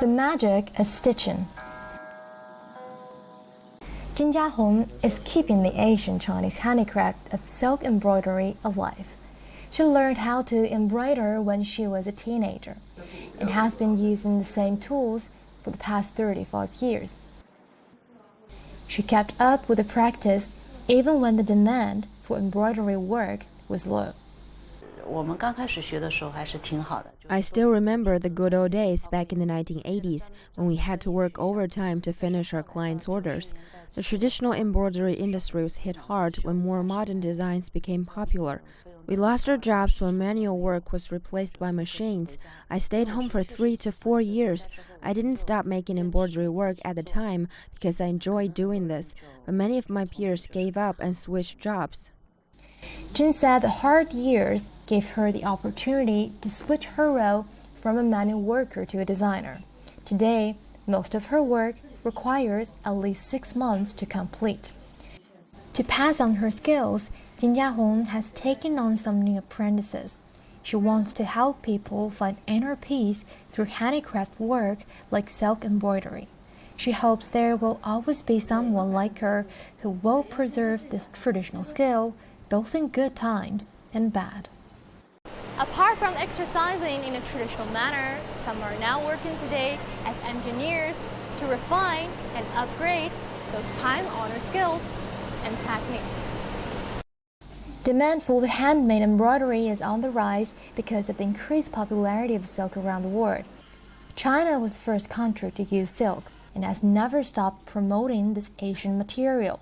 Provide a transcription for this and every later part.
The magic of stitching. Jin Jiahong is keeping the Asian Chinese handicraft of silk embroidery alive. She learned how to embroider when she was a teenager and has been using the same tools for the past 35 years. She kept up with the practice even when the demand for embroidery work was low. I still remember the good old days back in the 1980s when we had to work overtime to finish our clients' orders. The traditional embroidery industry was hit hard when more modern designs became popular. We lost our jobs when manual work was replaced by machines. I stayed home for 3 to 4 years. I didn't stop making embroidery work at the time because I enjoyed doing this, but many of my peers gave up and switched jobs. Jin said the hard years gave her the opportunity to switch her role from a manual worker to a designer. Today, most of her work requires at least 6 months to complete. To pass on her skills, Jin Jiahong has taken on some new apprentices. She wants to help people find inner peace through handicraft work like silk embroidery. She hopes there will always be someone like her who will preserve this traditional skill both in good times and bad. Apart from exercising in a traditional manner, some are now working today as engineers to refine and upgrade those time-honored skills and techniques. Demand for the handmade embroidery is on the rise because of the increased popularity of silk around the world. China was the first country to use silk and has never stopped promoting this Asian material.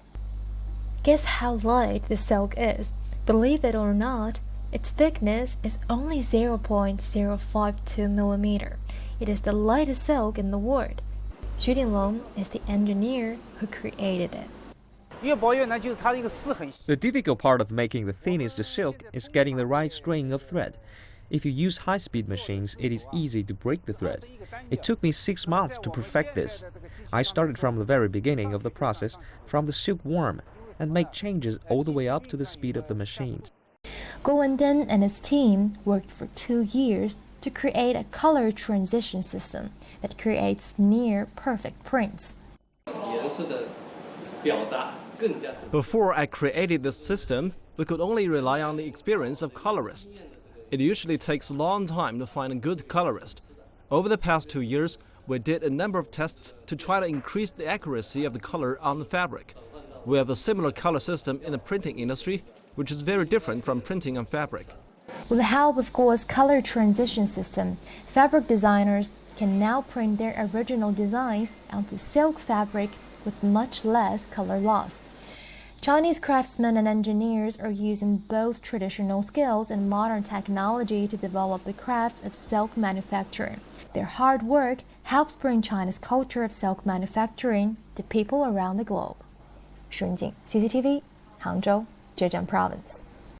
Guess how light the silk is? Believe it or not, its thickness is only 0.052 millimeter. It is the lightest silk in the world. Xu Dinglong is the engineer who created it. The difficult part of making the thinnest silk is getting the right string of thread. If you use high-speed machines, it is easy to break the thread. It took me 6 months to perfect this. I started from the very beginning of the process, from the silkworm, and make changes all the way up to the speed of the machines. Guo Wenden and his team worked for 2 years to create a color transition system that creates near-perfect prints. Before I created this system, we could only rely on the experience of colorists. It usually takes a long time to find a good colorist. Over the past 2 years, we did a number of tests to try to increase the accuracy of the color on the fabric. We have a similar color system in the printing industry, which is very different from printing on fabric. With the help of Guo's color transition system, fabric designers can now print their original designs onto silk fabric with much less color loss. Chinese craftsmen and engineers are using both traditional skills and modern technology to develop the crafts of silk manufacturing. Their hard work helps bring China's culture of silk manufacturing to people around the globe. 沈景 CCTV, Hangzhou, Zhejiang Province.